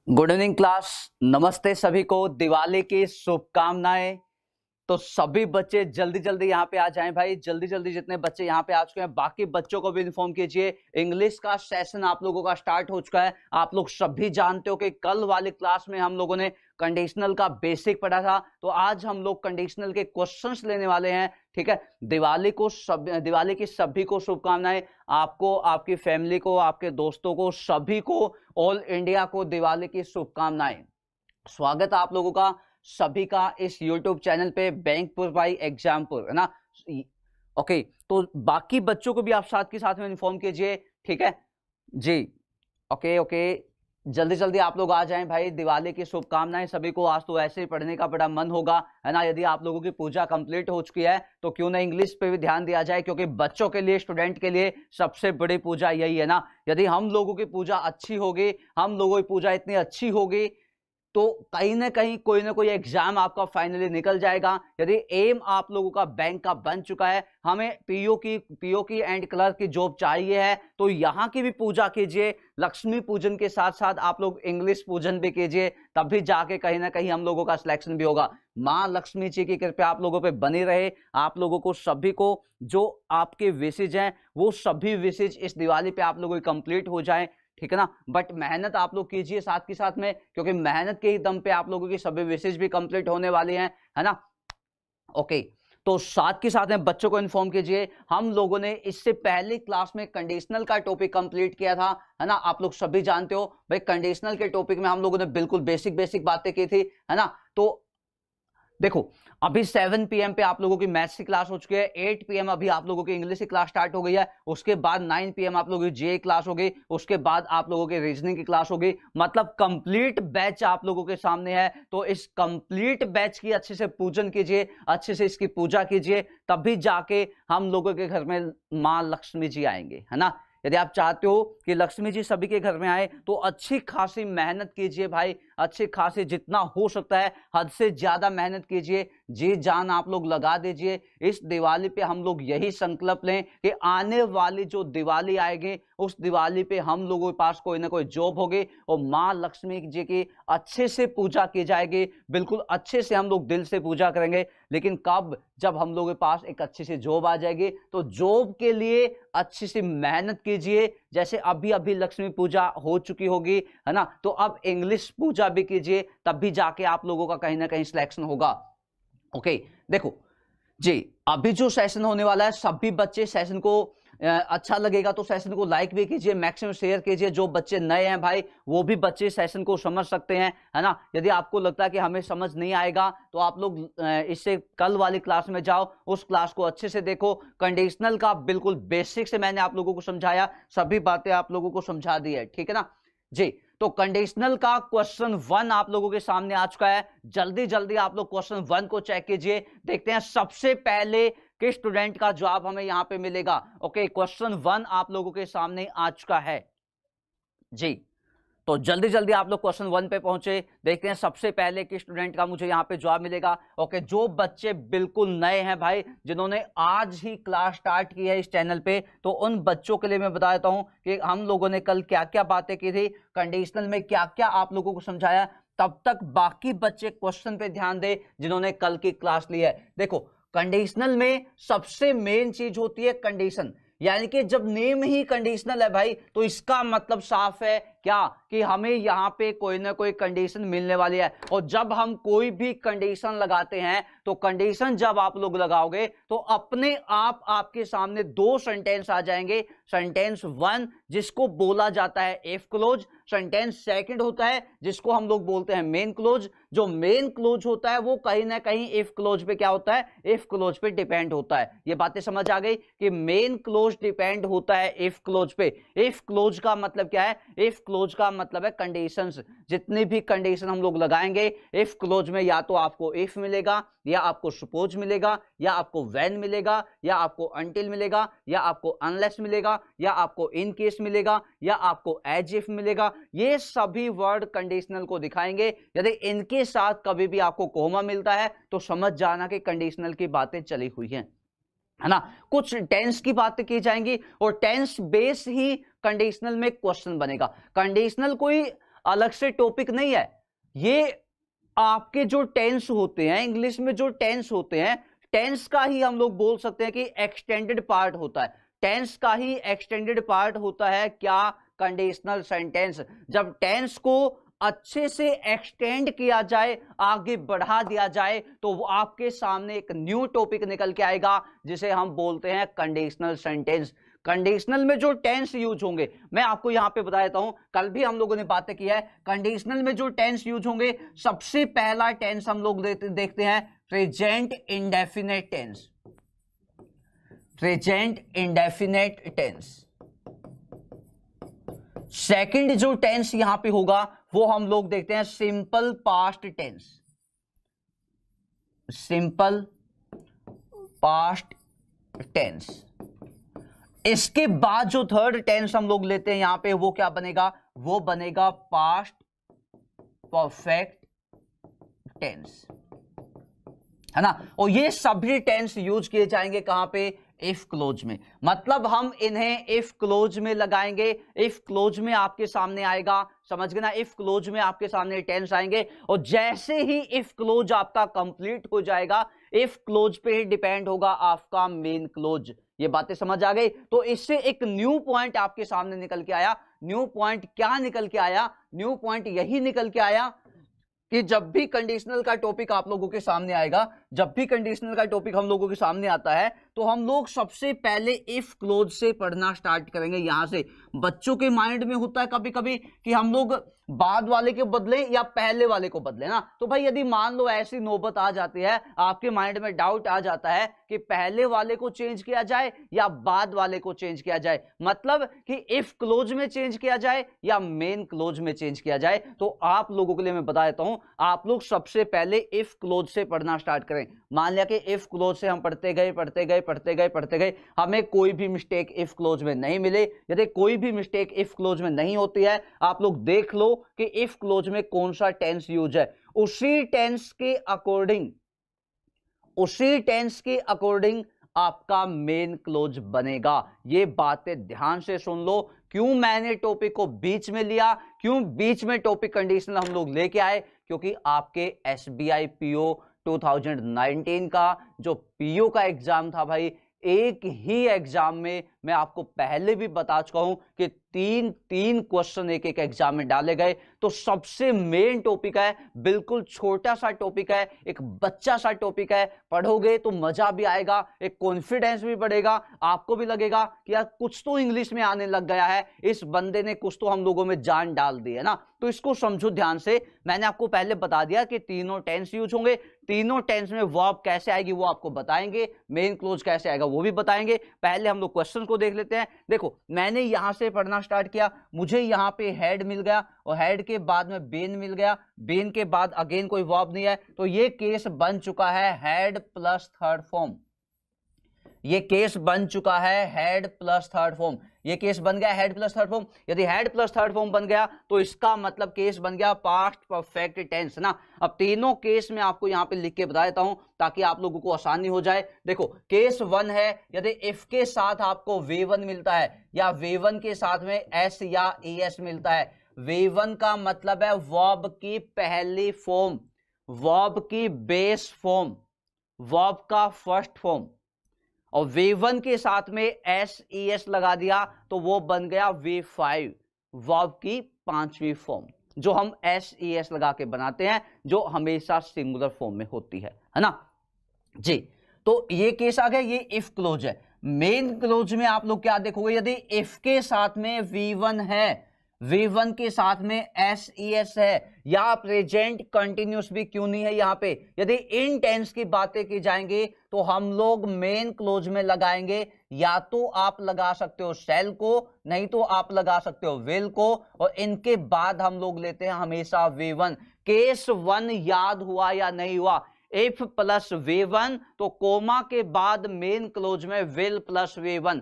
Good evening class. नमस्ते सभी को, दिवाली की शुभकामनाएं। तो सभी बच्चे जल्दी जल्दी यहाँ पे आ जाएं भाई, जल्दी जल्दी जितने बच्चे यहाँ पे आ चुके हैं बाकी बच्चों को भी इन्फॉर्म कीजिए। इंग्लिश का सेशन आप लोगों का स्टार्ट हो चुका है। आप लोग सभी जानते हो कि कल वाली क्लास में हम लोगों ने कंडीशनल का बेसिक पढ़ा था, तो आज हम लोग कंडीशनल के क्वेश्चंस लेने वाले हैं। ठीक है, दिवाली की सभी को शुभकामनाएं। आपको, आपकी फैमिली को, आपके दोस्तों को, सभी को, ऑल इंडिया को दिवाली की शुभकामनाएं। स्वागत है आप लोगों का सभी का इस YouTube चैनल पे बैंकपुर बाई एग्जामपुर, है ना। ओके, तो बाकी बच्चों को भी आप साथ के साथ में इन्फॉर्म कीजिए। ठीक है जी, ओके ओके, जल्दी जल्दी आप लोग आ जाएं भाई। दिवाली की शुभकामनाएं सभी को। आज तो ऐसे ही पढ़ने का बड़ा मन होगा, है ना। यदि आप लोगों की पूजा कंप्लीट हो चुकी है तो क्यों ना इंग्लिश पे भी ध्यान दिया जाए, क्योंकि बच्चों के लिए, स्टूडेंट के लिए सबसे बड़ी पूजा यही है ना। यदि हम लोगों की पूजा अच्छी होगी, हम लोगों की पूजा इतनी अच्छी होगी तो कहीं ना कहीं कोई ना कोई एग्जाम आपका फाइनली निकल जाएगा। यदि एम आप लोगों का बैंक का बन चुका है, हमें पीओ की एंड क्लर्क की जॉब चाहिए है, तो यहाँ की भी पूजा कीजिए। लक्ष्मी पूजन के साथ साथ आप लोग इंग्लिश पूजन भी कीजिए, तब भी जाके कहीं ना कहीं हम लोगों का सिलेक्शन भी होगा। माँ लक्ष्मी जी की कृपा आप लोगों पे बनी रहे। आप लोगों को सभी को जो आपके विशेज हैं वो सभी विशेज इस दिवाली पे आप लोगों की कंप्लीट हो जाए। ठीक है ना, बट मेहनत आप लोग कीजिए साथ के साथ में, क्योंकि मेहनत के ही दम पे आप लोगों की सभी विशेष भी कंप्लीट होने वाली हैं, है ना। ओके, तो साथ के साथ में बच्चों को इन्फॉर्म कीजिए। हम लोगों ने इससे पहले क्लास में कंडीशनल का टॉपिक कंप्लीट किया था, है ना। आप लोग सभी जानते हो भाई, कंडीशनल के टॉपिक में हम लोगों ने बिल्कुल बेसिक बेसिक बातें की थी, है ना। तो देखो, अभी 7 PM पे आप लोगों की मैथ्स की क्लास हो चुकी है, 8 PM अभी आप लोगों की इंग्लिश की क्लास स्टार्ट हो गई है, उसके बाद 9 PM आप लोगों की जीए क्लास हो गई, उसके बाद आप लोगों की रीजनिंग की क्लास हो गई। मतलब कंप्लीट बैच आप लोगों के सामने है। तो इस कंप्लीट बैच की अच्छे से पूजन कीजिए, अच्छे से इसकी पूजा कीजिए, तभी जाके हम लोगों के घर में माँ लक्ष्मी जी आएंगे, है ना। यदि आप चाहते हो कि लक्ष्मी जी सभी के घर में आए तो अच्छी खासी मेहनत कीजिए भाई, अच्छी खासी जितना हो सकता है हद से ज्यादा मेहनत कीजिए, जी जान आप लोग लगा दीजिए। इस दिवाली पे हम लोग यही संकल्प लें कि आने वाली जो दिवाली आएगी उस दिवाली पे हम लोगों के पास कोई ना कोई जॉब होगी और माँ लक्ष्मी जी की अच्छे से पूजा की जाएगी, बिल्कुल अच्छे से हम लोग दिल से पूजा करेंगे। लेकिन कब? जब हम लोगों के पास एक अच्छी सी जॉब आ जाएगी। तो जॉब के लिए अच्छी सी मेहनत कीजिए, जैसे अभी अभी लक्ष्मी पूजा हो चुकी होगी, है ना। तो अब इंग्लिश पूजा भी कीजिए, तब भी जाके आप लोगों का कहीं ना कहीं सिलेक्शन होगा। ओके, देखो जी, अभी जो सेशन होने वाला है सभी बच्चे सेशन को अच्छा लगेगा तो सेशन को लाइक भी कीजिए, मैक्सिमम शेयर कीजिए। जो बच्चे नए हैं भाई वो भी बच्चे सेशन को समझ सकते हैं, है ना। यदि आपको लगता है कि हमें समझ नहीं आएगा तो आप लोग इससे कल वाली क्लास में जाओ, उस क्लास को अच्छे से देखो। कंडीशनल का बिल्कुल बेसिक से मैंने आप लोगों को समझाया, सभी बातें आप लोगों को समझा दी है, ठीक है ना जी। तो कंडीशनल का क्वेश्चन 1 आप लोगों के सामने आ चुका है। जल्दी जल्दी आप लोग क्वेश्चन 1 को चेक कीजिए, देखते हैं सबसे पहले किस स्टूडेंट का जवाब हमें यहां पे मिलेगा। ओके, क्वेश्चन 1 आप लोगों के सामने आ चुका है जी। तो जल्दी जल्दी आप लोग क्वेश्चन 1 पे पहुंचे, देखते हैं सबसे पहले किस स्टूडेंट का मुझे यहाँ पे जवाब मिलेगा। ओके, जो बच्चे बिल्कुल नए हैं भाई, जिन्होंने आज ही क्लास स्टार्ट की है इस चैनल पे, तो उन बच्चों के लिए मैं बता देता हूं कि हम लोगों ने कल क्या क्या बातें की थी, कंडीशनल में क्या क्या आप लोगों को समझाया। तब तक बाकी बच्चे क्वेश्चन पे ध्यान दे जिन्होंने कल की क्लास ली है। देखो, कंडीशनल में सबसे मेन चीज होती है कंडीशन, यानी कि जब नेम ही कंडीशनल है भाई तो इसका मतलब साफ है क्या कि हमें यहां पे कोई ना कोई कंडीशन मिलने वाली है। और जब हम कोई भी कंडीशन लगाते हैं तो कंडीशन जब आप लोग लगाओगे तो अपने आप आपके सामने 2 सेंटेंस आ जाएंगे। सेंटेंस 1 जिसको बोला जाता है इफ क्लोज, सेंटेंस 2 होता है जिसको हम लोग बोलते हैं मेन क्लोज। जो मेन क्लोज होता है वो कहीं ना कहीं इफ क्लोज पे क्या होता है, इफ क्लोज पे डिपेंड होता है। ये बातें समझ आ गई कि मेन क्लोज डिपेंड होता है इफ क्लोज पे। इफ क्लोज का मतलब क्या है? इफ क्लोज का मतलब है कंडीशंस। जितनी भी कंडीशन हम लोग लगाएंगे इफ क्लोज में, या तो आपको इफ मिलेगा, या आपको सपोज मिलेगा, या आपको व्हेन मिलेगा, या आपको अनटिल मिलेगा, या आपको अनलेस मिलेगा, या आपको इन केस मिलेगा, या आपको एज इफ मिलेगा। ये सभी वर्ड कंडीशनल को दिखाएंगे। यदि इनके साथ कभी भी आपको कोमा मिलता है तो समझ जाना कि कंडीशनल की बातें चली हुई हैं, है ना। कुछ टेंस की बातें की जाएंगी और टेंस बेस ही कंडीशनल में क्वेश्चन बनेगा। कंडीशनल कोई अलग से टॉपिक नहीं है, ये आपके जो टेंस होते हैं, इंग्लिश में जो टेंस होते हैं, टेंस का ही हम लोग बोल सकते हैं कि एक्सटेंडेड पार्ट होता है। टेंस का ही एक्सटेंडेड पार्ट होता है क्या? Conditional sentence. जब टेंस को अच्छे से एक्सटेंड किया जाए, आगे बढ़ा दिया जाए, तो वो आपके सामने एक न्यू टॉपिक निकल के आएगा जिसे हम बोलते हैं कंडीशनल सेंटेंस। कंडीशनल में जो टेंस यूज होंगे, मैं आपको यहां पे बता देता हूं, कल भी हम लोगों ने बातें की है। कंडीशनल में जो टेंस यूज होंगे, सबसे पहला टेंस हम लोग देखते हैं present indefinite tense. Present indefinite tense. Second जो टेंस यहां पे होगा वो हम लोग देखते हैं simple past tense. Simple past tense. इसके बाद जो थर्ड टेंस हम लोग लेते हैं यहां पे, वो क्या बनेगा? वो बनेगा पास्ट परफेक्ट टेंस, है ना। और ये सभी टेंस यूज किए जाएंगे कहां पे? इफ क्लोज में। मतलब हम इन्हें इफ क्लोज में लगाएंगे। इफ क्लोज में आपके सामने आएगा, समझ गए ना, इफ क्लोज में आपके सामने टेंस आएंगे। और जैसे ही इफ क्लोज आपका कंप्लीट हो जाएगा, इफ क्लोज पे ही डिपेंड होगा आपका मेन क्लोज। ये बातें समझ आ गई? तो इससे एक न्यू पॉइंट आपके सामने निकल के आया। न्यू पॉइंट क्या निकल के आया? न्यू पॉइंट यही निकल के आया कि जब भी कंडीशनल का टॉपिक आप लोगों के सामने आएगा, जब भी कंडीशनल का टॉपिक हम लोगों के सामने आता है, तो हम लोग सबसे पहले इफ क्लोज से पढ़ना स्टार्ट करेंगे। यहां से बच्चों के माइंड में होता है कभी कभी कि हम लोग बाद वाले के बदले या पहले वाले को बदले ना। तो भाई यदि मान लो ऐसी नौबत आ जाती है, आपके माइंड में डाउट आ जाता है कि पहले वाले को चेंज किया जाए या बाद वाले को चेंज किया जाए, मतलब कि इफ क्लोज में चेंज किया जाए या मेन क्लोज में चेंज किया जाए, तो आप लोगों के लिए मैं बता देता हूं, आप लोग सबसे पहले इफ क्लोज से पढ़ना स्टार्ट करें। मान लिया कि इफ क्लोज से हम पढ़ते गए, हमें कोई भी मिस्टेक इफ क्लोज में नहीं मिले। यदि कोई भी मिस्टेक इफ क्लोज में नहीं होती है, आप लोग देख लो कि इफ क्लोज में कौन सा टेंस यूज है, उसी टेंस के अकॉर्डिंग आपका मेन क्लोज बनेगा। ये बातें ध्यान से सुन लो। क्यों मैंने टॉपिक को बीच में लिया, क्यों बीच में टॉपिक कंडीशनल हम लोग लेके आए? क्योंकि आपके SBI PO 2019 का जो PO का एग्जाम था भाई, एक ही एग्जाम में मैं आपको पहले भी बता चुका हूं कि तीन क्वेश्चन एक एग्जाम में डाले गए। तो सबसे मेन टॉपिक है, बिल्कुल छोटा सा टॉपिक है, एक बच्चा सा टॉपिक है। पढ़ोगे तो मजा भी आएगा, एक कॉन्फिडेंस भी बढ़ेगा, आपको भी लगेगा कि यार कुछ तो इंग्लिश में आने लग गया है, इस बंदे ने कुछ तो हम लोगों में जान डाल दी है ना। तो इसको समझो ध्यान से। मैंने आपको पहले बता दिया कि तीनों टेंस यूज होंगे। तीनों टेंस में वर्ब कैसे आएगी वो आपको बताएंगे, मेन क्लोज कैसे आएगा वो भी बताएंगे। पहले हम लोग क्वेश्चन को देख लेते हैं। देखो, मैंने यहां से पढ़ना स्टार्ट किया, मुझे यहां पे हेड मिल गया और हेड के बाद में बेन मिल गया, बेन के बाद अगेन कोई वर्ब नहीं है, तो ये केस बन चुका है हेड प्लस थर्ड फॉर्म। ये केस बन चुका है हेड प्लस थर्ड फॉर्म। ये केस बन गया हेड प्लस थर्ड फॉर्म। यदि हेड प्लस थर्ड फॉर्म बन गया तो इसका मतलब केस बन गया पास्ट परफेक्ट टेंस ना। अब तीनों केस में आपको यहां पे लिख के बता देता हूं ताकि आप लोगों को आसानी हो जाए। देखो, केस 1 है, यदि इफ के साथ आपको V1 मिलता है या V1 के साथ में S या ES मिलता है। V1 का मतलब है वर्ब की पहली फॉर्म, वर्ब की बेस फॉर्म, वर्ब का फर्स्ट फॉर्म। और V1 के साथ में SES लगा दिया तो वो बन गया V5, वर्ब की पांचवी फॉर्म, जो हम SES लगा के बनाते हैं, जो हमेशा सिंगुलर फॉर्म में होती है ना जी। तो ये केस आ गया, ये इफ क्लोज है। मेन क्लोज में आप लोग क्या देखोगे, यदि इफ के साथ में V1 है, V1 के साथ में SES है, या प्रेजेंट कंटिन्यूस भी क्यों नहीं है यहां पे, यदि इन टेंस की बातें की जाएंगी तो हम लोग मेन क्लोज में लगाएंगे। या तो आप लगा सकते हो शेल को, नहीं तो आप लगा सकते हो विल को, और इनके बाद हम लोग लेते हैं हमेशा V1। केस 1 याद हुआ या नहीं हुआ? इफ प्लस V1, तो कोमा के बाद मेन क्लोज में will plus V1।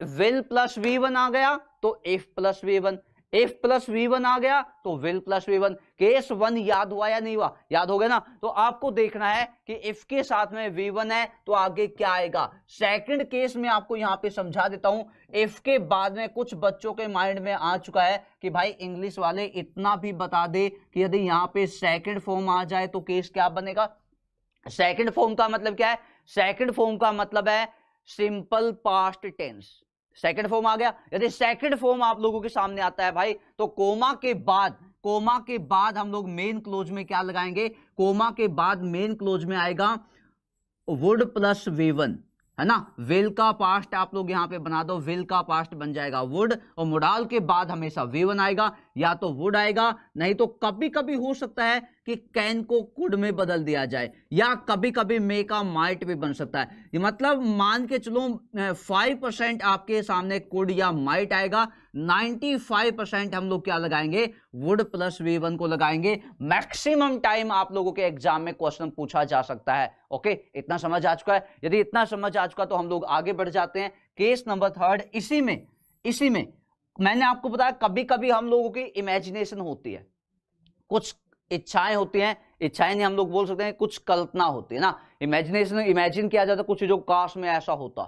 Will plus V1 आ गया तो if plus V1, if plus V1 आ गया तो विल प्लस V1। केस 1 याद हुआ या नहीं हुआ? याद हो गया ना। तो आपको देखना है कि इफ के साथ में V1 है तो आगे क्या आएगा। सेकंड केस में आपको यहां पे समझा देता हूं। इफ के बाद में कुछ बच्चों के माइंड में आ चुका है कि भाई इंग्लिश वाले इतना भी बता दे कि यदि यहां पे सेकंड फॉर्म आ जाए तो केस क्या बनेगा। सेकंड फॉर्म का मतलब क्या है? सेकंड फॉर्म का मतलब है simple past tense. Second form आ गया। यदि सेकंड फॉर्म आप लोगों के सामने आता है भाई तो कोमा के बाद हम लोग मेन क्लोज में क्या लगाएंगे। कोमा के बाद मेन क्लोज में आएगा वुड प्लस V1, है ना। विल का पास्ट आप लोग यहां पे बना दो, विल का पास्ट बन जाएगा वुड, और मुडाल के बाद हमेशा V1 आएगा, या तो वुड आएगा, नहीं तो कभी कभी हो सकता है कि कैन को कुड में बदल दिया जाए, या कभी कभी मे का माइट भी बन सकता है। ये मतलब मान के चलो 5% आपके सामने कुड या माइट आएगा, 95% हम लोग क्या लगाएंगे, वुड प्लस V1 को लगाएंगे। मैक्सिमम टाइम आप लोगों के एग्जाम में क्वेश्चन पूछा जा सकता है। ओके, इतना समझ आ चुका है। यदि इतना समझ आ चुका तो हम लोग आगे बढ़ जाते हैं। केस नंबर 3 इसी में मैंने आपको बताया कभी कभी हम लोगों की इमेजिनेशन होती है, कुछ इच्छाएं होती हैं, इच्छाएं नहीं हम लोग बोल सकते हैं, कुछ कल्पना होती है ना। इमेजिनेशन इमेजिन किया जाता है कुछ जो काश में ऐसा होता,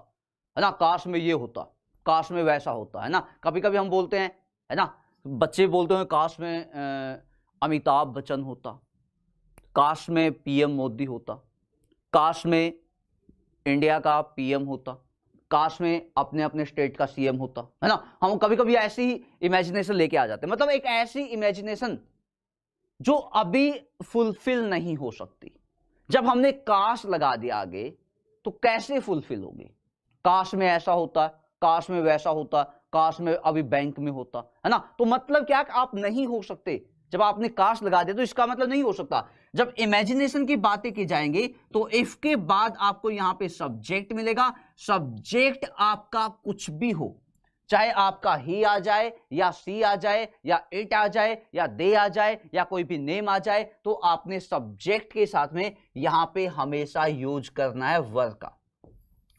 है ना, काश में ये होता, काश में वैसा होता, है ना। कभी कभी हम बोलते हैं, है ना, बच्चे बोलते हैं काश में अमिताभ बच्चन होता, काश में PM मोदी होता, काश में इंडिया का PM होता, काश में अपने अपने स्टेट का CM होता, है ना। हम कभी कभी ऐसी ही इमेजिनेशन लेके आ जाते हैं, मतलब एक ऐसी इमेजिनेशन जो अभी फुलफिल नहीं हो सकती। जब हमने काश लगा दिया आगे तो कैसे फुलफिल होगी। काश में ऐसा होता, काश में वैसा होता, काश में अभी बैंक में होता, है ना। तो मतलब क्या कि आप नहीं हो सकते। जब आपने काश लगा दिया तो इसका मतलब नहीं हो सकता। जब इमेजिनेशन की बातें की जाएंगी तो इफ के बाद आपको यहां पे सब्जेक्ट मिलेगा। सब्जेक्ट आपका कुछ भी हो, चाहे आपका ही आ जाए या सी आ जाए या इट आ जाए या दे आ जाए या कोई भी नेम आ जाए, तो आपने सब्जेक्ट के साथ में यहां पे हमेशा यूज करना है वर्ब का।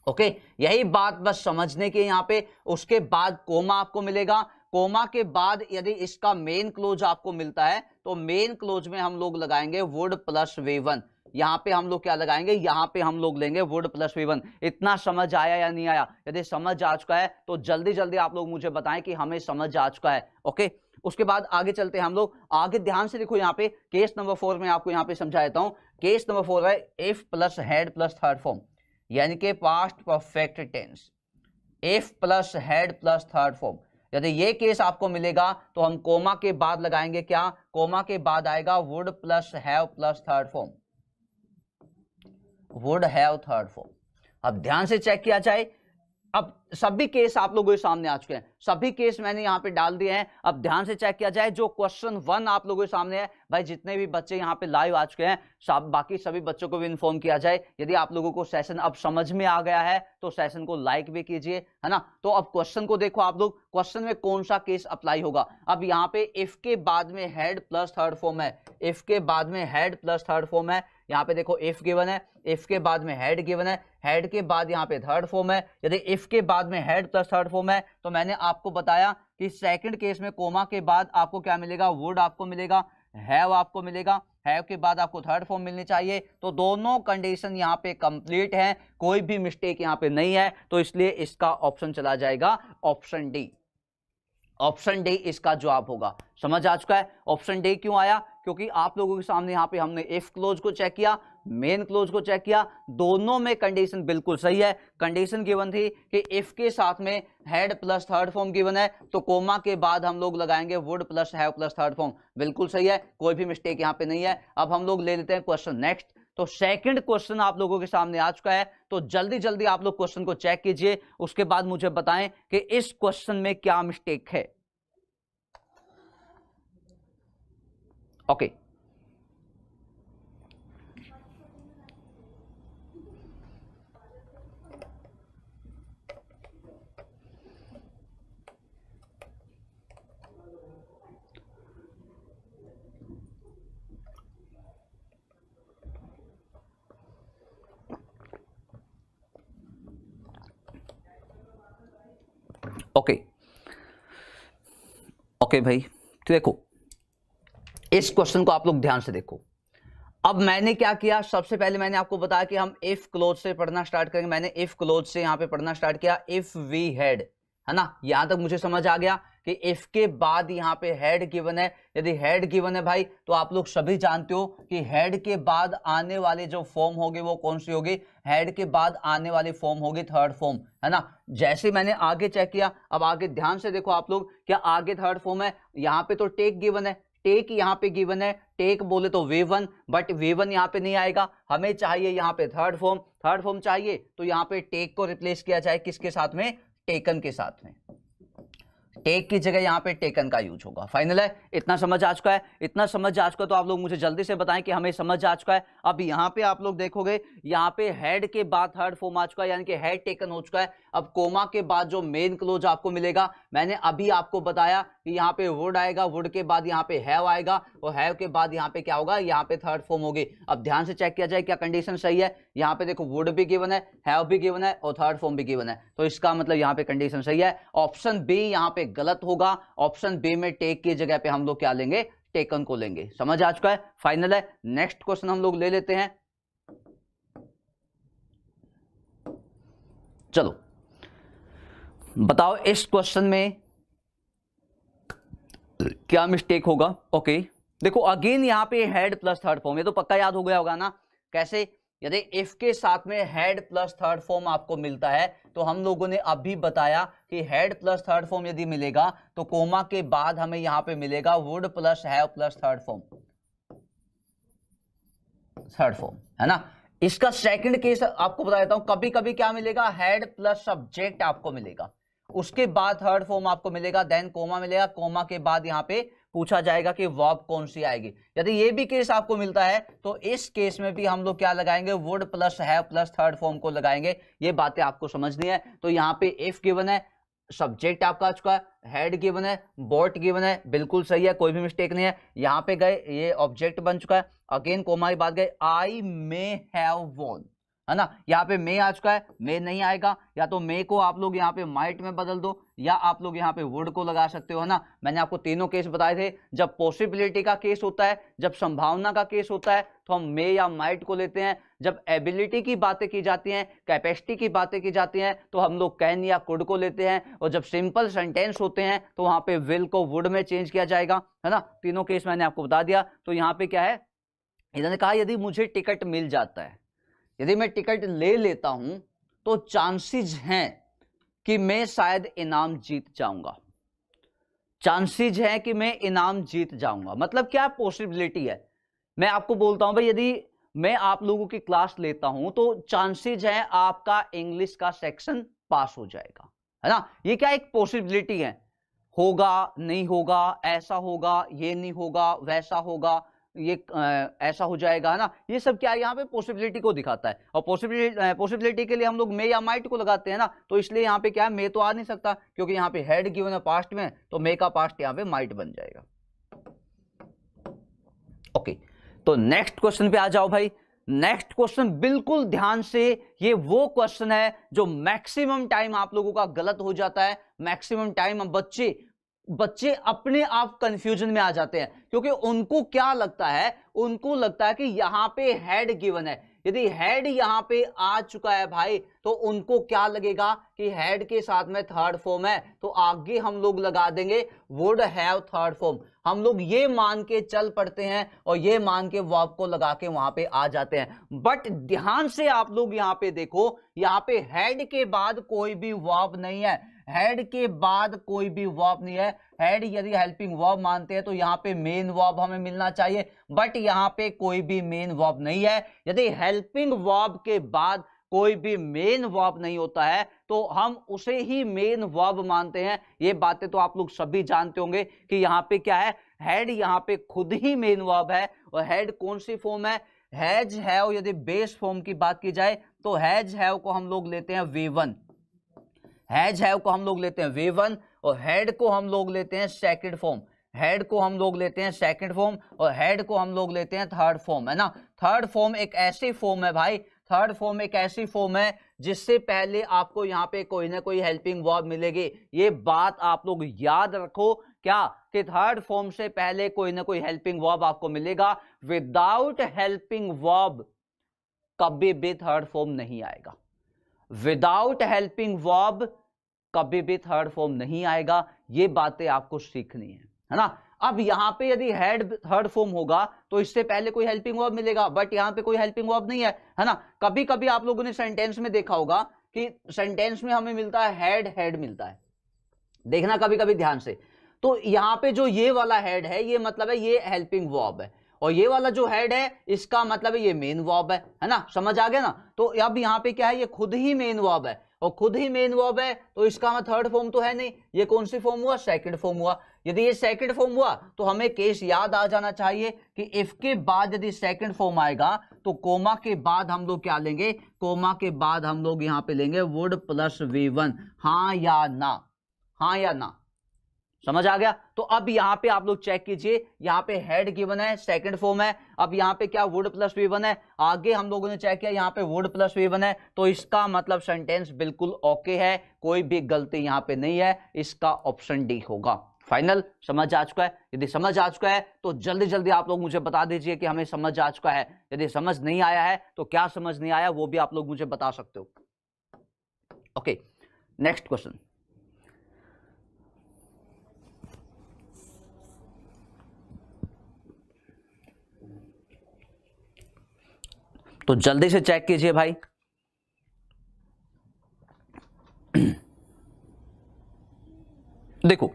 ओके, यही बात बस समझने के यहां पे। उसके बाद कोमा आपको मिलेगा। कोमा के बाद यदि इसका मेन क्लोज आपको मिलता है तो मेन क्लोज में हम लोग लगाएंगे वुड प्लस V1। यहां पे हम लोग क्या लगाएंगे, यहां पे हम लोग लेंगे वुड प्लस V1। इतना समझ आया या नहीं आया? यदि समझ आ चुका है तो जल्दी जल्दी आप लोग मुझे बताएं कि हमें समझ आ चुका है। ओके, उसके बाद आगे चलते हैं हम लोग। आगे ध्यान से देखो, यहाँ पे केस नंबर 4 में आपको यहाँ पे समझा देता हूं। केस नंबर 4 है if plus had plus third form, यानी कि past perfect tense. If plus had plus third form, यदि ये केस आपको मिलेगा तो हम कोमा के बाद लगाएंगे क्या, कोमा के बाद आएगा would plus have plus third form, would have third form. अब ध्यान से चेक किया जाए। अब सभी केस आप लोगों के सामने आ चुके हैं, सभी केस मैंने यहां पे डाल दिए हैं। अब ध्यान से चेक किया जाए। जो क्वेश्चन 1 आप लोगों के सामने है, भाई जितने भी बच्चे यहां पे लाइव आ चुके हैं, सब बाकी सभी बच्चों को भी इन्फॉर्म किया जाए। यदि आप लोगों को सेशन अब समझ में आ गया है तो सेशन को लाइक भी कीजिए, है ना। तो अब क्वेश्चन को देखो आप लोग, क्वेश्चन में कौन सा केस अप्लाई होगा। अब यहाँ पे इफ के बाद में हैड प्लस थर्ड फॉर्म है, इफ के बाद में हैड प्लस थर्ड फॉर्म है। यहाँ पे देखो इफ गिवन है, इफ के बाद में हैड गिवन है, हैड के बाद यहाँ पे थर्ड फॉर्म है। यदि इफ के बाद में हैड प्लस थर्ड फॉर्म है तो मैंने आपको बताया कि सेकंड केस में कोमा के बाद आपको क्या मिलेगा, वुड आपको मिलेगा, हैव आपको मिलेगा, हैव के बाद आपको थर्ड फॉर्म मिलनी चाहिए। तो दोनों कंडीशन यहाँ पे कंप्लीट है, कोई भी मिस्टेक यहाँ पे नहीं है, तो इसलिए इसका ऑप्शन चला जाएगा ऑप्शन डी। ऑप्शन डी इसका जवाब होगा। समझ आ चुका है? ऑप्शन डी क्यों आया, क्योंकि आप लोगों के सामने यहाँ पे हमने इफ क्लोज को चेक किया, मेन क्लोज को चेक किया, दोनों में कंडीशन बिल्कुल सही है। कंडीशन गिवन थी कि इफ के साथ में had plus third form given है तो कोमा के बाद हम लोग लगाएंगे would plus have plus third form, बिल्कुल सही है, कोई भी मिस्टेक यहाँ पे नहीं है। अब हम लोग ले लेते हैं क्वेश्चन नेक्स्ट। तो सेकंड क्वेश्चन आप लोगों के सामने आ चुका है, तो जल्दी जल्दी आप लोग क्वेश्चन को चेक कीजिए, उसके बाद मुझे बताएं कि इस क्वेश्चन में क्या मिस्टेक है। ओके, ओके, ओके भाई, तो देखो इस क्वेश्चन को आप लोग ध्यान से देखो। अब मैंने क्या किया, सबसे पहले मैंने आपको बताया कि हम इफ क्लोज से पढ़ना स्टार्ट करेंगे। मैंने इफ क्लोज से यहां पे पढ़ना स्टार्ट किया। इफ वी हैड, है ना, यहां तक मुझे समझ आ गया कि इफ के बाद यहां पे हैड गिवन है। यदि हैड गिवन है भाई तो आप लोग सभी जानते हो कि हैड के बाद आने वाले जो फॉर्म होगी वो कौन सी होगी, हैड के बाद आने वाली फॉर्म होगी थर्ड फॉर्म, है ना। जैसे मैंने आगे चेक किया, अब आगे ध्यान से देखो आप लोग, क्या आगे थर्ड फॉर्म है, यहां पे तो टेक गिवन है, टेक यहां पे गिवन है, टेक बोले तो V1, बट V1 यहां पे नहीं आएगा, हमें चाहिए यहां पे थर्ड फॉर्म। थर्ड फॉर्म चाहिए तो यहां पे टेक को रिप्लेस किया जाए किसके साथ में, टेकन के साथ में। टेक की जगह यहां पे टेकन का यूज होगा। फाइनल है, इतना समझ आ चुका है, इतना समझ आ चुका है तो आप लोग मुझे जल्दी से बताएं कि हमें समझ आ चुका है। अब यहां पे आप लोग देखोगे यहां पे हेड के बाद थर्ड फॉर्म आ चुका है, यानी कि हेड टेकन हो चुका है। अब कोमा के बाद जो मेन क्लोज आपको मिलेगा, मैंने अभी आपको बताया कि यहाँ पे वुड आएगा, वुड के बाद यहाँ पे हैव आएगा, और हैव के बाद यहाँ पे क्या होगा, यहाँ पे थर्ड फॉर्म होगी। अब ध्यान से चेक किया जाए क्या कंडीशन सही है। यहाँ पे देखो वुड भी गिवन है, हैव भी गिवन है, और थर्ड फॉर्म भी गिवन है, तो इसका मतलब यहाँ पे कंडीशन सही है। ऑप्शन बी यहाँ पे गलत होगा। ऑप्शन बी में टेक की जगह पे हम लोग क्या लेंगे, टेकन को लेंगे। समझ आ चुका है, फाइनल है। नेक्स्ट क्वेश्चन हम लोग ले लेते हैं। चलो बताओ इस क्वेश्चन में क्या मिस्टेक होगा। ओके देखो अगेन यहां पे हेड प्लस थर्ड फॉर्म, ये तो पक्का याद हो गया होगा ना। कैसे, यदि इफ के साथ में हेड प्लस थर्ड फॉर्म आपको मिलता है तो हम लोगों ने अभी बताया कि हेड प्लस थर्ड फॉर्म यदि मिलेगा तो कोमा के बाद हमें यहां पे मिलेगा would plus have plus third form, third form, है ना। इसका सेकंड केस आपको बता देता हूं, कभी कभी क्या मिलेगा, हेड प्लस सब्जेक्ट आपको मिलेगा, उसके बाद थर्ड फॉर्म आपको मिलेगा, देन कोमा मिलेगा, कोमा के बाद यहां पे पूछा जाएगा कि वर्ब कौन सी आएगी। यदि ये भी केस आपको मिलता है तो इस केस में भी हम लोग क्या लगाएंगे, would plus have plus third form को लगाएंगे। ये बातें आपको समझनी है। तो यहाँ पे इफ गिवन है, सब्जेक्ट आपका आ चुका है, हेड गिवन है, बोट गिवन है, बिल्कुल सही है, कोई भी मिस्टेक नहीं है। यहाँ पे गए, ये ऑब्जेक्ट बन चुका है, अगेन कोमा की बात गए, आई मे हैव वॉन, है ना। यहाँ पे मे आ चुका है, मे नहीं आएगा, या तो मे को आप लोग यहाँ पे माइट में बदल दो, या आप लोग यहाँ पे वुड को लगा सकते हो, है ना। मैंने आपको तीनों केस बताए थे। जब पॉसिबिलिटी का केस होता है, जब संभावना का केस होता है तो हम मे या माइट को लेते हैं। जब एबिलिटी की बातें की जाती हैं, कैपेसिटी की बातें की जाती हैं तो हम लोग कैन या कुड को लेते हैं। और जब सिंपल सेंटेंस होते हैं तो वहां पे विल को वुड में चेंज किया जाएगा, है ना। तीनों केस मैंने आपको बता दिया। तो यहाँ पे क्या है, इन्होंने कहा यदि मुझे टिकट मिल जाता है, यदि मैं टिकट ले लेता हूं तो चांसेस हैं कि मैं शायद इनाम जीत जाऊंगा। चांसेस है कि मैं इनाम जीत जाऊंगा, मतलब क्या पॉसिबिलिटी है। मैं आपको बोलता हूं भाई, यदि मैं आप लोगों की क्लास लेता हूं तो चांसेस है आपका इंग्लिश का सेक्शन पास हो जाएगा, है ना। ये क्या एक पॉसिबिलिटी है, होगा नहीं होगा, ऐसा होगा, ये नहीं होगा, वैसा होगा, ये ऐसा हो जाएगा, है ना। ये सब क्या है, यहाँ पे पॉसिबिलिटी को दिखाता है। और पॉसिबिलिटी के लिए हम लोग मे या माइट को लगाते हैं ना, तो इसलिए यहाँ पे क्या है, मे तो आ नहीं सकता क्योंकि यहाँ पे हेड गिवन है पास्ट में, तो मे का पास्ट यहाँ पे माइट बन जाएगा। ओके, तो नेक्स्ट क्वेश्चन पे आ जाओ भाई। नेक्स्ट क्वेश्चन बिल्कुल ध्यान से, ये वो क्वेश्चन है जो मैक्सिमम टाइम आप लोगों का गलत हो जाता है। मैक्सिमम टाइम बच्चे अपने आप कंफ्यूजन में आ जाते हैं, क्योंकि उनको क्या लगता है, उनको लगता है कि यहां पे हेड गिवन है। यदि हेड यहां पे आ चुका है भाई तो उनको क्या लगेगा कि हेड के साथ में थर्ड फॉर्म है, तो आगे हम लोग लगा देंगे वुड हैव थर्ड फॉर्म। हम लोग ये मान के चल पड़ते हैं और ये मान के वर्ब को लगा के वहां पे आ जाते हैं। बट ध्यान से आप लोग यहां पे देखो, यहां पे हेड के बाद कोई भी वर्ब नहीं है, हेड के बाद कोई भी वर्ब नहीं है। हेड यदि हेल्पिंग वर्ब मानते हैं तो यहाँ पे मेन वर्ब हमें मिलना चाहिए, बट यहाँ पे कोई भी मेन वर्ब नहीं है। यदि हेल्पिंग वर्ब के बाद कोई भी मेन वर्ब नहीं होता है तो हम उसे ही मेन वर्ब मानते हैं। ये बातें तो आप लोग सभी जानते होंगे कि यहाँ पे क्या है, हेड यहाँ पे खुद ही मेन वर्ब है। और हेड कौन सी फॉर्म है, हैज हैव। यदि बेस फॉर्म की बात की जाए तो हैज हैव को हम लोग लेते हैं V1, हैज हैव को हम लोग लेते हैं V1, और हेड को हम लोग लेते हैं सेकंड फॉर्म, हेड को हम लोग लेते हैं सेकंड फॉर्म, और हेड को हम लोग लेते हैं थर्ड फॉर्म, है ना। थर्ड फॉर्म एक ऐसी फॉर्म है भाई, थर्ड फॉर्म एक ऐसी फॉर्म है जिससे पहले आपको यहाँ पे कोई ना कोई हेल्पिंग वर्ब मिलेगी। ये बात आप लोग याद रखो। क्या कि थर्ड फॉर्म से पहले कोई ना कोई हेल्पिंग वर्ब आपको मिलेगा। विदाउट हेल्पिंग वर्ब कभी भी थर्ड फॉर्म नहीं आएगा। विदाउट हेल्पिंग वर्ब कभी भी थर्ड फॉर्म नहीं आएगा। ये बातें आपको सीखनी है ना। अब यहां पे यदि हेड थर्ड फॉर्म होगा तो इससे पहले कोई हेल्पिंग वर्ब मिलेगा, बट यहां पे कोई हेल्पिंग वर्ब नहीं है ना। कभी कभी आप लोगों ने सेंटेंस में देखा होगा कि सेंटेंस में हमें मिलता है हेड, हेड मिलता है, देखना कभी कभी ध्यान से। तो यहां पे जो ये वाला हेड है ये मतलब है ये हेल्पिंग वर्ब है, और ये वाला जो हेड है इसका मतलब है ये मेन वर्ब है ना। समझ आ गया ना। तो अब यहां पे क्या है, ये खुद ही मेन वर्ब है, और खुद ही मेन वर्ब है तो इसका मतलब थर्ड फॉर्म तो है नहीं। ये कौन सी फॉर्म हुआ, सेकंड फॉर्म हुआ। यदि ये सेकंड फॉर्म हुआ तो हमें केस याद आ जाना चाहिए कि इफ के बाद यदि सेकंड फॉर्म आएगा तो कोमा के बाद हम लोग क्या लेंगे, कोमा के बाद हम लोग यहां पे लेंगे वुड प्लस V1। हाँ या ना, हाँ या ना, समझ आ गया। तो अब यहां पे आप लोग चेक कीजिए, यहां पे हेड गिवन है, सेकंड फॉर्म है। अब यहां पे क्या वुड प्लस V1 है। आगे हम लोगों ने चेक किया यहां पे वुड प्लस V1 है, तो इसका मतलब सेंटेंस बिल्कुल ओके है, कोई भी गलती यहां पे नहीं है। इसका ऑप्शन डी होगा। फाइनल समझ आ चुका है। यदि समझ आ चुका है तो जल्दी जल्दी आप लोग मुझे बता दीजिए कि हमें समझ आ चुका है। यदि समझ नहीं आया है तो क्या समझ नहीं आया वो भी आप लोग मुझे बता सकते हो। Okay, next question. तो जल्दी से चेक कीजिए भाई। देखो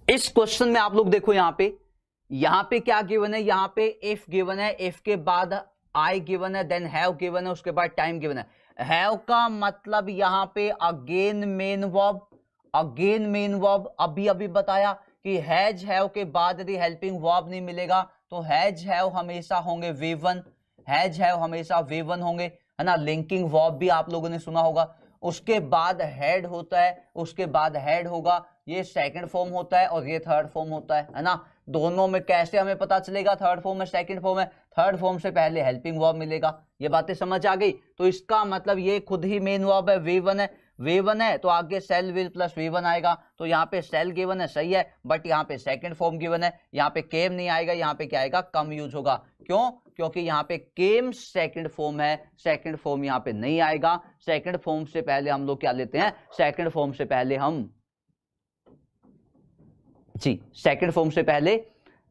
इस क्वेश्चन में आप लोग देखो, यहां पे क्या गिवन है, यहां पे इफ गिवन है, इफ के बाद आई गिवन है, देन हैव गिवन है, उसके बाद टाइम गिवन है। हैव का मतलब यहां पे again main verb, again main verb. अभी अभी बताया कि हैज हैव के बाद यदि हेल्पिंग वर्ब नहीं मिलेगा तो हैज हैव हमेशा होंगे V1, हैज हैव हमेशा V1 होंगे, है ना। लिंकिंग वर्ब भी आप लोगों ने सुना होगा। उसके बाद हेड होता है, उसके बाद हेड होगा, ये सेकंड फॉर्म होता है और ये थर्ड फॉर्म होता है ना। दोनों में कैसे हमें पता चलेगा थर्ड फॉर्म है सेकंड फॉर्म है, थर्ड फॉर्म से पहले हेल्पिंग वर्ब मिलेगा। ये बातें समझ आ गई। तो इसका मतलब ये खुद ही मेन वर्ब है, V1 है, V1 है तो आगे सेल विल प्लस V1 आएगा। तो यहाँ पे सेल गिवन है, सही है, बट यहाँ पे सेकंड फॉर्म गिवन है, यहाँ पे केम नहीं आएगा, यहाँ पे क्या आएगा, कम यूज होगा। क्यों, क्योंकि यहाँ पे केम सेकंड फॉर्म है, सेकंड फॉर्म यहाँ पे नहीं आएगा। सेकंड फॉर्म से पहले हम लोग क्या लेते हैं, सेकंड फॉर्म से पहले हम जी, सेकंड फॉर्म से पहले,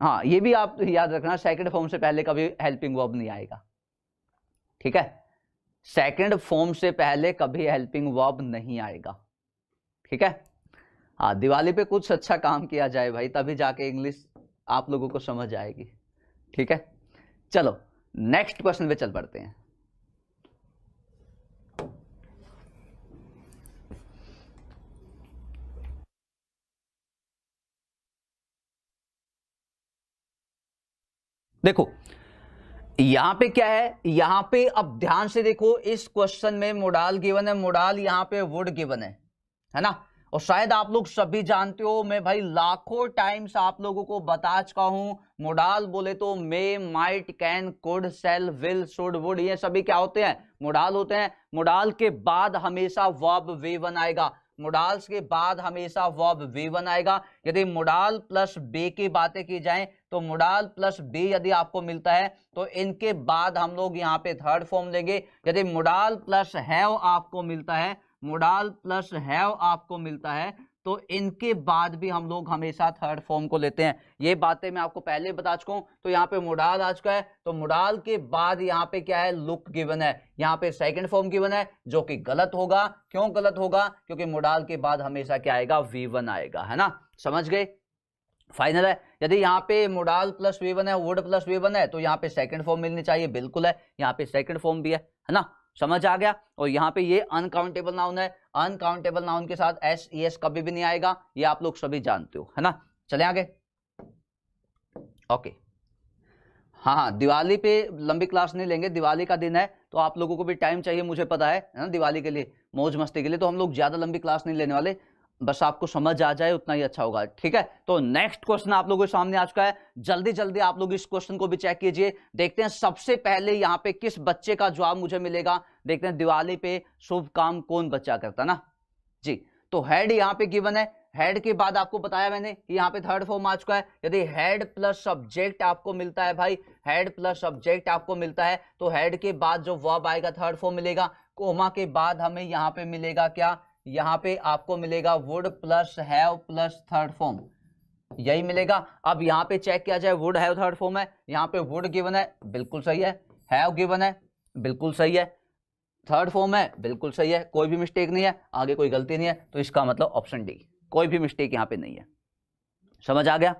हाँ ये भी आप याद रखना, सेकंड फॉर्म से पहले कभी हेल्पिंग वर्ब नहीं आएगा, ठीक है। सेकंड फॉर्म से पहले कभी हेल्पिंग वर्ब नहीं आएगा, ठीक है। हाँ, दिवाली पे कुछ अच्छा काम किया जाए भाई, तभी जाके इंग्लिश आप लोगों को समझ आएगी, ठीक है। चलो नेक्स्ट क्वेश्चन पे चल पड़ते हैं। देखो यहां पे क्या है, यहां पे अब ध्यान से देखो, इस क्वेश्चन में मोडाल गिवन है, मोडाल यहां पे वुड गिवन है ना। और शायद आप लोग सभी जानते हो, मैं भाई लाखों टाइम्स आप लोगों को बता चुका हूं, मोडाल बोले तो may, might, can, could, shall, will, should, would, ये सभी क्या होते हैं, मोडाल होते हैं। मोडाल के बाद हमेशा वर्ब V1 आएगा, मोडाल्स के बाद हमेशा वर्ब V1 आएगा। यदि मोडाल प्लस बी की बातें की जाएं तो मोडाल प्लस बी यदि आपको मिलता है तो इनके बाद हम लोग यहाँ पे थर्ड फॉर्म लेंगे। यदि मोडाल प्लस हैव आपको मिलता है, मोडाल प्लस हैव आपको मिलता है तो इनके बाद भी हम लोग हमेशा थर्ड फॉर्म को लेते हैं। ये बातें मैं आपको पहले बता चुका हूं। तो यहाँ पे मोडाल आ चुका है, तो मोडाल के बाद यहाँ पे क्या है, लुक गिवन है, यहाँ पे सेकंड फॉर्म गिवन है, जो कि गलत होगा। क्यों गलत होगा, क्योंकि मोडाल के बाद हमेशा क्या आएगा, V1 आएगा, है ना। समझ गए, फाइनल है। यदि यहाँ पे मोडाल प्लस V1 है, वुड प्लस V1 है, तो यहाँ पे सेकंड फॉर्म मिलनी चाहिए, बिल्कुल है, यहाँ पे सेकंड फॉर्म भी है ना। समझ आ गया। और यहाँ पे ये अनकाउंटेबल नाउन है, अनकाउंटेबल नाउन के साथ SES कभी भी नहीं आएगा, ये आप लोग सभी जानते हो, है ना। चले आगे, ओके। हाँ, दिवाली पे लंबी क्लास नहीं लेंगे, दिवाली का दिन है तो आप लोगों को भी टाइम चाहिए, मुझे पता है ना, दिवाली के लिए मौज मस्ती के लिए, तो हम लोग ज्यादा लंबी क्लास नहीं लेने वाले, बस आपको समझ आ जाए उतना ही अच्छा होगा, ठीक है। तो नेक्स्ट क्वेश्चन आप लोगों के सामने आ चुका है, जल्दी जल्दी आप लोग इस क्वेश्चन को भी चेक कीजिए। देखते हैं सबसे पहले यहाँ पे किस बच्चे का जवाब मुझे मिलेगा। देखते हैं दिवाली पे शुभ काम कौन बच्चा करता ना जी। तो हेड यहाँ पे गिवन है, हैड के बाद आपको बताया मैंने कि यहाँ पे थर्ड फॉर्म आ चुका है। यदि हैड प्लस सब्जेक्ट आपको मिलता है भाई, हैड प्लस सब्जेक्ट आपको मिलता है तो हैड के बाद जो वर्ब आएगा थर्ड फॉर्म मिलेगा। कोमा के बाद हमें यहाँ पे मिलेगा क्या, यहाँ पे आपको मिलेगा would plus have plus third form, यही मिलेगा। अब यहाँ पे चेक किया जाए, वुड हैव थर्ड फॉर्म है, यहाँ पे वुड गिवन है, बिल्कुल सही है। हैव गिवन है, बिल्कुल सही है। थर्ड फॉर्म है, बिल्कुल सही है, कोई भी मिस्टेक नहीं है, आगे कोई गलती नहीं है, तो इसका मतलब ऑप्शन डी, कोई भी मिस्टेक यहाँ पे नहीं है। समझ आ गया?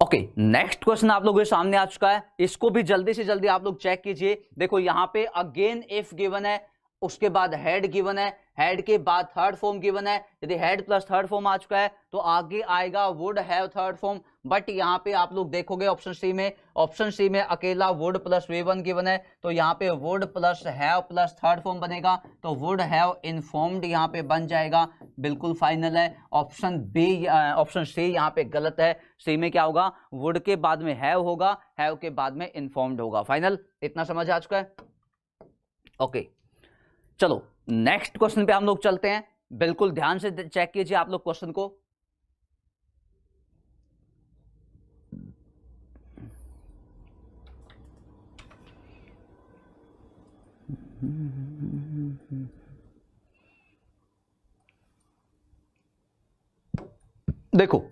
ओके, नेक्स्ट क्वेश्चन आप लोगों के सामने आ चुका है, इसको भी जल्दी से जल्दी आप लोग चेक कीजिए। देखो यहाँ पे अगेन इफ गिवन है, उसके बाद हेड गिवन है, हेड के बाद थर्ड फॉर्म गिवन है। यदि हेड प्लस थर्ड फॉर्म आ चुका है तो आगे आएगा would have third form. But यहाँ पे आप लोग देखोगे ऑप्शन सी में अकेला वुड प्लस V1 गिवन है, तो यहाँ पे would plus have plus third form बनेगा, तो वुड हैव इन्फॉर्म्ड यहाँ पे बन जाएगा, बिल्कुल फाइनल है। ऑप्शन सी यहाँ पे गलत है। सी में क्या होगा, वुड के बाद में हैव होगा, हैव के बाद में इन्फॉर्म्ड होगा। फाइनल, इतना समझ आ चुका है? ओके, चलो नेक्स्ट क्वेश्चन पे हम लोग चलते हैं। बिल्कुल ध्यान से चेक कीजिए आप लोग क्वेश्चन को। देखो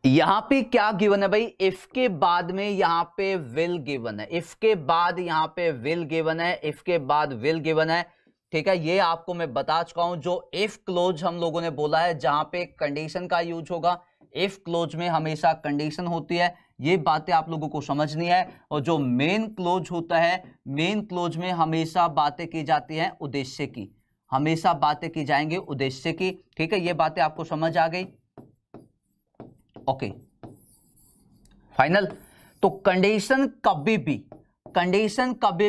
यहां पे क्या गिवन है भाई, इफ के बाद में यहां पे विल गिवन है, इफ के बाद यहां पे विल गिवन है, इफ के बाद विल गिवन है। ठीक है, ये आपको मैं बता चुका हूं। जो इफ क्लोज हम लोगों ने बोला है जहां पे कंडीशन का यूज होगा, इफ क्लोज में हमेशा कंडीशन होती है, ये बातें आप लोगों को समझनी है। और जो मेन क्लोज होता है, मेन क्लोज में हमेशा बातें की जाती हैं उद्देश्य की, हमेशा बातें की जाएंगी उद्देश्य की। ठीक है, ये बातें आपको समझ आ गई? Okay, final. तो कंडीशन कभी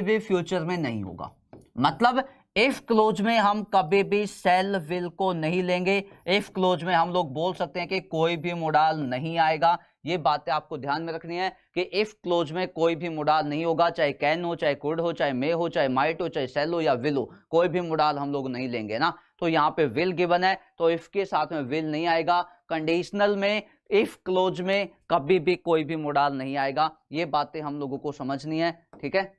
भी फ्यूचर में नहीं होगा। मतलब इफ क्लोज में हम कभी भी सेल विल को नहीं लेंगे। इफ क्लोज में हम लोग बोल सकते हैं कि कोई भी मोडाल नहीं आएगा। ये बातें आपको ध्यान में रखनी है कि इफ क्लोज में कोई भी मोडाल नहीं होगा, चाहे कैन हो, चाहे कुड हो, चाहे मे हो, चाहे माइट हो, चाहे सेल हो या विल हो, कोई भी मोडाल हम लोग नहीं लेंगे ना। तो यहाँ पे विल गिवन है, तो इफ के साथ में विल नहीं आएगा। कंडीशनल में इफ क्लोज में कभी भी कोई भी मोडाल नहीं आएगा। ये बातें हम लोगों को समझनी है। ठीक है,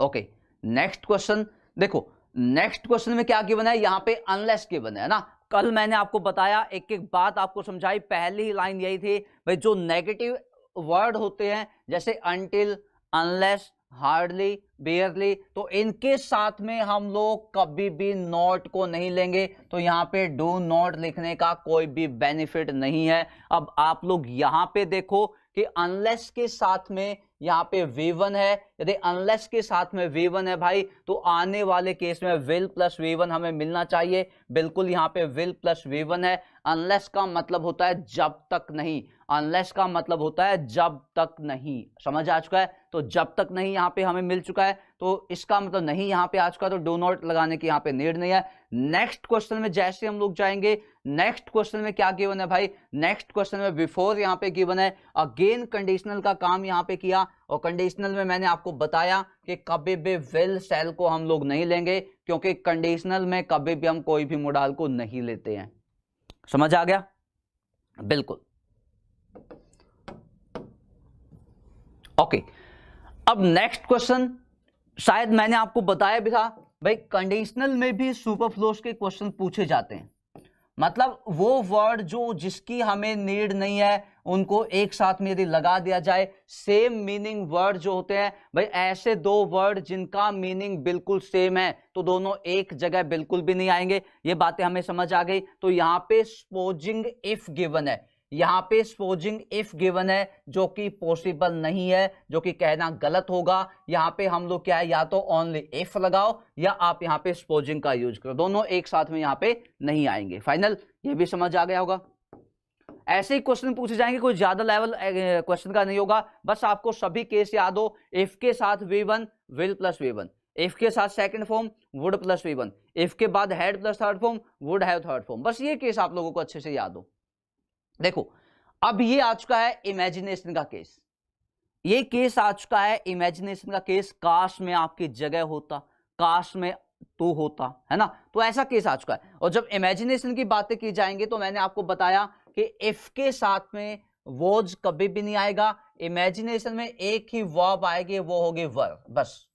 ओके। नेक्स्ट क्वेश्चन देखो, नेक्स्ट क्वेश्चन में क्या गिवन है, यहाँ पे अनलेस गिवन है ना। कल मैंने आपको बताया, एक एक बात आपको समझाई। पहली ही लाइन यही थी भाई, जो नेगेटिव वर्ड होते हैं जैसे अनटिल, अनलेस, हार्डली, बेयरली, तो इनके साथ में हम लोग कभी भी नॉट को नहीं लेंगे। तो यहाँ पे डू नॉट लिखने का कोई भी बेनिफिट नहीं है। अब आप लोग यहाँ पे देखो कि अनलेस के साथ में यहाँ पे V1 है। यदि अनलेस के साथ में V1 है भाई, तो आने वाले केस में विल प्लस V1 हमें मिलना चाहिए। बिल्कुल यहाँ पे विल प्लस V1 है। अनलेस का मतलब होता है जब तक नहीं, अनलेस का मतलब होता है जब तक नहीं। समझ आ चुका है? तो जब तक नहीं यहाँ पे हमें मिल चुका है, तो इसका मतलब नहीं यहाँ पे आ चुका, तो डू नॉट लगाने की यहाँ पे नीड नहीं है। नेक्स्ट क्वेश्चन में जैसे हम लोग जाएंगे, नेक्स्ट क्वेश्चन में क्या गिवन है भाई, नेक्स्ट क्वेश्चन में बिफोर यहाँ पे गिवन है। अगेन कंडीशनल का काम यहाँ पे किया, और कंडीशनल में मैंने आपको बताया कि कभी भी विल सेल को हम लोग नहीं लेंगे, क्योंकि कंडीशनल में कभी भी हम कोई भी मोडाल को नहीं लेते हैं। समझ आ गया? बिल्कुल, ओके। अब नेक्स्ट क्वेश्चन, शायद मैंने आपको बताया भी था भाई, कंडीशनल में भी सुपरफ्लोस के क्वेश्चन पूछे जाते हैं। मतलब वो वर्ड जो जिसकी हमें नीड नहीं है, उनको एक साथ में यदि लगा दिया जाए, सेम मीनिंग वर्ड जो होते हैं भाई, ऐसे दो वर्ड जिनका मीनिंग बिल्कुल सेम है, तो दोनों एक जगह बिल्कुल भी नहीं आएंगे। ये बातें हमें समझ आ गई। तो यहाँ पे सपोजिंग इफ गिवन है, यहाँ पे सपोजिंग इफ गिवन है, जो कि पॉसिबल नहीं है, जो कि कहना गलत होगा। यहाँ पे हम लोग क्या है, या तो ओनली इफ लगाओ या आप यहाँ पे सपोजिंग का यूज करो, दोनों एक साथ में यहाँ पे नहीं आएंगे। फाइनल, ये भी समझ आ गया होगा। ऐसे ही क्वेश्चन पूछे जाएंगे, कोई ज्यादा लेवल क्वेश्चन का नहीं होगा। बस आपको सभी केस याद हो, इफ के साथ V1 will plus V1, if के साथ second form would plus V1, if के बाद head plus third form would have third form. बस ये केस आप लोगों को अच्छे से याद हो। देखो अब ये आ चुका है इमेजिनेशन का केस, ये केस आ चुका है इमेजिनेशन का केस। काश में आपकी जगह होता, काश में टू होता है ना, तो ऐसा केस आ चुका है। और जब इमेजिनेशन की बातें की जाएंगी तो मैंने आपको बताया कि इफ के साथ में वॉज कभी भी नहीं आएगा, इमेजिनेशन में एक ही वर्ब आएगी, वो होगी वर, बस,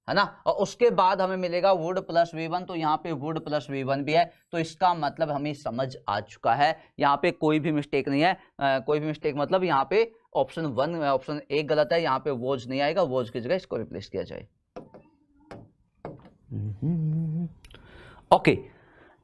है ना। और उसके बाद हमें मिलेगा वुड प्लस V1, तो यहाँ पे वुड प्लस V1 भी है, तो इसका मतलब हमें समझ आ चुका है, यहाँ पे कोई भी मिस्टेक नहीं है। कोई भी मिस्टेक मतलब यहाँ पे ऑप्शन 1 ऑप्शन 1 गलत है, यहाँ पे वॉज नहीं आएगा, वॉज की जगह इसको रिप्लेस किया जाए। ओके,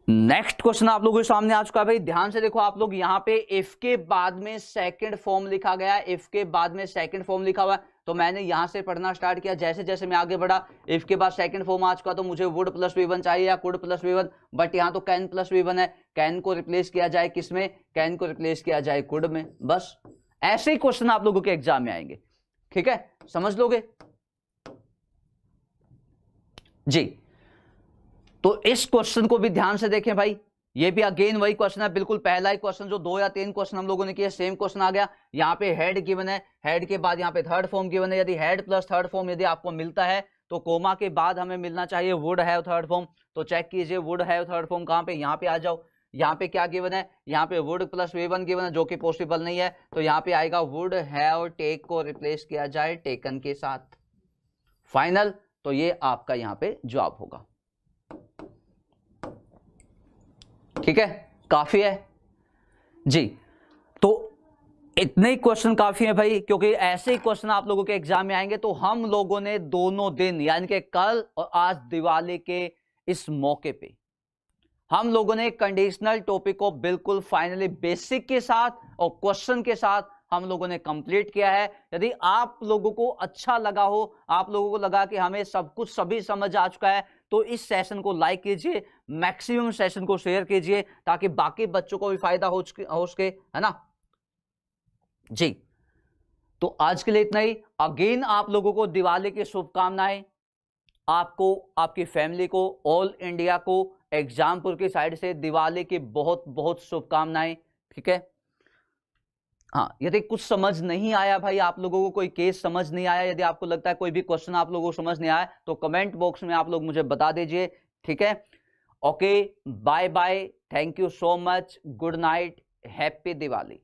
नेक्स्ट क्वेश्चन आप लोगों के सामने आ चुका है भाई, ध्यान से देखो आप लोग, यहाँ पे इफ के बाद में सेकंड फॉर्म लिखा गया है, इफ के बाद में सेकंड फॉर्म लिखा हुआ है, तो मैंने यहां से पढ़ना स्टार्ट किया। जैसे जैसे मैं आगे बढ़ा, इफ के बाद सेकंड फॉर्म आ चुका, तो मुझे वुड प्लस V1 चाहिए या कुड प्लस V1, बट यहाँ तो कैन प्लस V1 है, कैन को रिप्लेस किया जाए किसमें, कैन को रिप्लेस किया जाए कुड में, बस। ऐसे ही क्वेश्चन आप लोगों के एग्जाम में आएंगे, ठीक है, समझ लोगे जी। तो इस क्वेश्चन को भी ध्यान से देखें भाई, ये भी अगेन वही क्वेश्चन है, बिल्कुल पहला ही क्वेश्चन जो 2 या 3 क्वेश्चन हम लोगों ने किए, सेम क्वेश्चन आ गया। यहाँ पे हेड गिवन है, हेड के बाद यहाँ पे थर्ड फॉर्म गिवन है, यदि हेड प्लस थर्ड फॉर्म यदि आपको मिलता है तो कोमा के बाद हमें मिलना चाहिए वुड हैव थर्ड फॉर्म। तो चेक कीजिए वुड हैव थर्ड फॉर्म कहाँ पे, यहाँ पे आ जाओ, यहाँ पे क्या गिवन है, यहाँ पे वुड प्लस V1 गिवन है, जो कि पॉसिबल नहीं है, तो यहाँ पे आएगा वुड हैव टेक को रिप्लेस किया जाए टेकन के साथ, फाइनल। तो ये आपका यहाँ पे जवाब होगा, ठीक है, काफी है जी। तो इतने ही क्वेश्चन काफी है भाई, क्योंकि ऐसे ही क्वेश्चन आप लोगों के एग्जाम में आएंगे। तो हम लोगों ने दोनों दिन यानी कि कल और आज दिवाली के इस मौके पे हम लोगों ने कंडीशनल टॉपिक को बिल्कुल फाइनली बेसिक के साथ और क्वेश्चन के साथ हम लोगों ने कंप्लीट किया है। यदि आप लोगों को अच्छा लगा हो, आप लोगों को लगा कि हमें सब कुछ सभी समझ आ चुका है, तो इस सेशन को लाइक कीजिए, मैक्सिमम सेशन को शेयर कीजिए, ताकि बाकी बच्चों को भी फायदा हो सके, है ना जी। तो आज के लिए इतना ही। अगेन आप लोगों को दिवाली की शुभकामनाएं, आपको, आपकी फैमिली को, ऑल इंडिया को एग्जामपुर की साइड से दिवाली की बहुत बहुत शुभकामनाएं, ठीक है। हाँ, यदि कुछ समझ नहीं आया भाई, आप लोगों को कोई केस समझ नहीं आया, यदि आपको लगता है कोई भी क्वेश्चन आप लोगों को समझ नहीं आया, तो कमेंट बॉक्स में आप लोग मुझे बता दीजिए, ठीक है। Okay, bye bye, thank you so much, good night, happy Diwali.